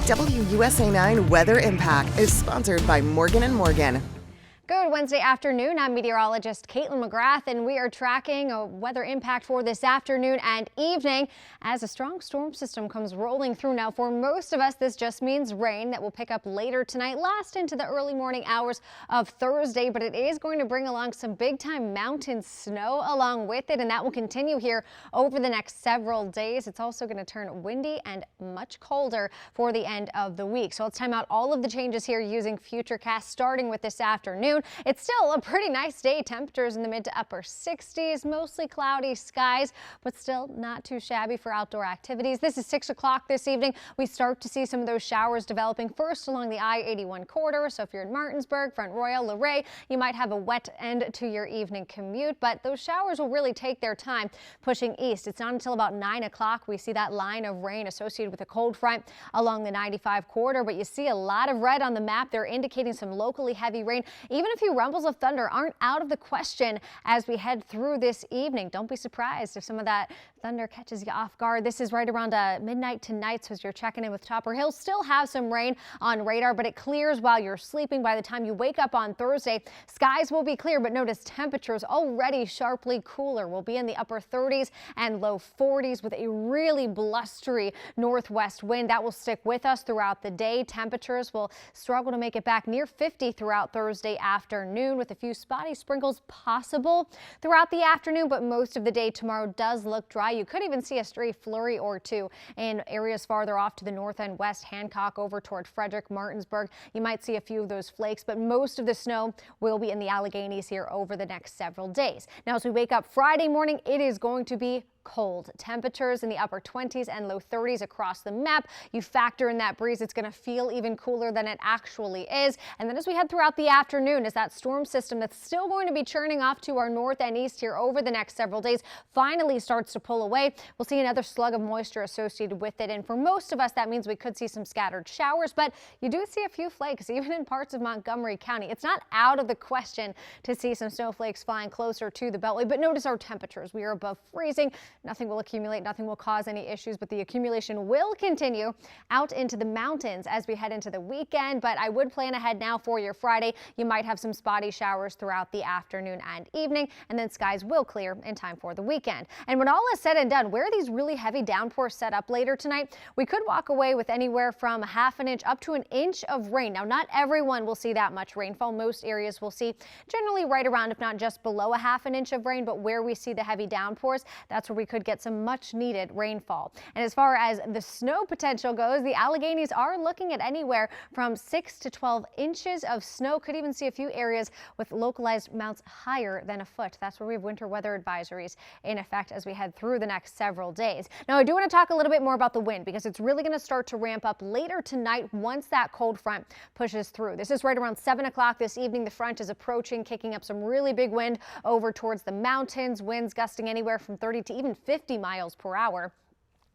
WUSA 9 Weather Impact is sponsored by Morgan & Morgan. Good Wednesday afternoon. I'm meteorologist Caitlin McGrath, and we are tracking a weather impact for this afternoon and evening as a strong storm system comes rolling through. Now, for most of us, this just means rain that will pick up later tonight, last into the early morning hours of Thursday, but it is going to bring along some big time mountain snow along with it, and that will continue here over the next several days. It's also going to turn windy and much colder for the end of the week. So let's time out all of the changes here using Futurecast, starting with this afternoon. It's still a pretty nice day. Temperatures in the mid to upper 60s, mostly cloudy skies, but still not too shabby for outdoor activities. This is 6 o'clock this evening. We start to see some of those showers developing first along the I-81 corridor. So if you're in Martinsburg, Front Royal, Luray, you might have a wet end to your evening commute, but those showers will really take their time pushing east. It's not until about 9 o'clock we see that line of rain associated with a cold front along the 95 corridor, but you see a lot of red on the map. They're indicating some locally heavy rain. Even a few rumbles of thunder aren't out of the question as we head through this evening. Don't be surprised if some of that thunder catches you off guard. This is right around midnight tonight, so as you're checking in with Topper Hill, still have some rain on radar, but it clears while you're sleeping. By the time you wake up on Thursday, skies will be clear, but notice temperatures already sharply cooler. We'll be in the upper 30s and low 40s with a really blustery northwest wind that will stick with us throughout the day. Temperatures will struggle to make it back near 50 throughout Thursday afternoon, with a few spotty sprinkles possible throughout the afternoon, but most of the day tomorrow does look dry. You could even see a stray flurry or two in areas farther off to the north and west, Hancock over toward Frederick, Martinsburg. You might see a few of those flakes, but most of the snow will be in the Alleghenies here over the next several days. Now, as we wake up Friday morning, it is going to be cold. Temperatures in the upper 20s and low 30s across the map. You factor in that breeze, it's going to feel even cooler than it actually is. And then as we head throughout the afternoon, as that storm system that's still going to be churning off to our north and east here over the next several days finally starts to pull away, we'll see another slug of moisture associated with it. And for most of us, that means we could see some scattered showers, but you do see a few flakes even in parts of Montgomery County. It's not out of the question to see some snowflakes flying closer to the Beltway, but notice our temperatures. We are above freezing. Nothing will accumulate, nothing will cause any issues, but the accumulation will continue out into the mountains as we head into the weekend. But I would plan ahead now for your Friday. You might have some spotty showers throughout the afternoon and evening, and then skies will clear in time for the weekend. And when all is said and done, where these really heavy downpours set up later tonight, we could walk away with anywhere from a half an inch up to an inch of rain. Now, not everyone will see that much rainfall. Most areas will see generally right around, if not just below a half an inch of rain, but where we see the heavy downpours, that's where we could get some much needed rainfall. And as far as the snow potential goes, the Alleghenies are looking at anywhere from 6 to 12 inches of snow. Could even see a few areas with localized amounts higher than a foot. That's where we have winter weather advisories in effect as we head through the next several days. Now, I do want to talk a little bit more about the wind because it's really going to start to ramp up later tonight once that cold front pushes through. This is right around 7 o'clock this evening. The front is approaching, kicking up some really big wind over towards the mountains, winds gusting anywhere from 30 to even 50 miles per hour.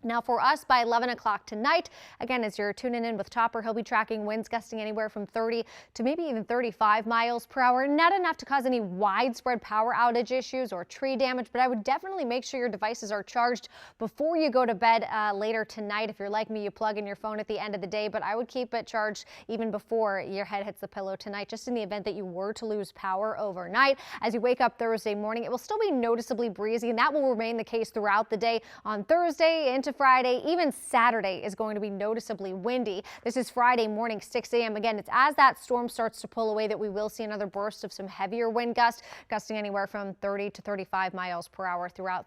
Now for us by 11 o'clock tonight, again, as you're tuning in with Topper, he'll be tracking winds gusting anywhere from 30 to maybe even 35 miles per hour. Not enough to cause any widespread power outage issues or tree damage, but I would definitely make sure your devices are charged before you go to bed later tonight. If you're like me, you plug in your phone at the end of the day, but I would keep it charged even before your head hits the pillow tonight, just in the event that you were to lose power overnight. As you wake up Thursday morning, it will still be noticeably breezy, and that will remain the case throughout the day on Thursday into Friday. Even Saturday is going to be noticeably windy. This is Friday morning, 6 a.m. Again, it's as that storm starts to pull away that we will see another burst of some heavier wind gusts, gusting anywhere from 30 to 35 miles per hour throughout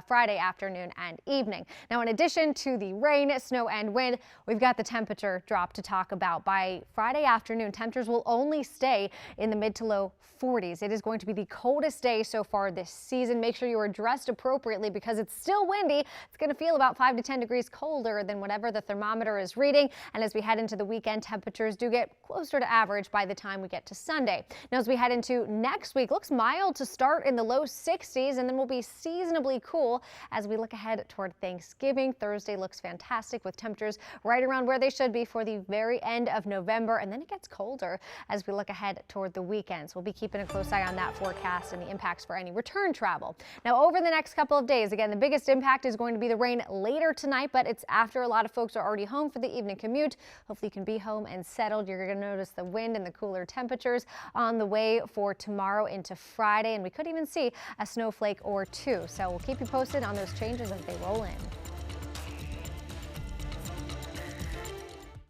Friday afternoon and evening. Now, in addition to the rain, snow, and wind, we've got the temperature drop to talk about. By Friday afternoon, temperatures will only stay in the mid to low 40s. It is going to be the coldest day so far this season. Make sure you are dressed appropriately because it's still windy. It's going to feel about 5 to 10 degrees colder than whatever the thermometer is reading. And as we head into the weekend, temperatures do get closer to average by the time we get to Sunday. Now, as we head into next week, looks mild to start in the low 60s, and then we'll be seasonably cool as we look ahead toward Thanksgiving. Thursday looks fantastic with temperatures right around where they should be for the very end of November, and then it gets colder as we look ahead toward the weekends. We'll be keeping a close eye on that forecast and the impacts for any return travel. Now, over the next couple of days, again, the biggest impact is going to be the rain late later tonight, but it's after a lot of folks are already home for the evening commute. Hopefully you can be home and settled. You're going to notice the wind and the cooler temperatures on the way for tomorrow into Friday, and we could even see a snowflake or two. So we'll keep you posted on those changes as they roll in.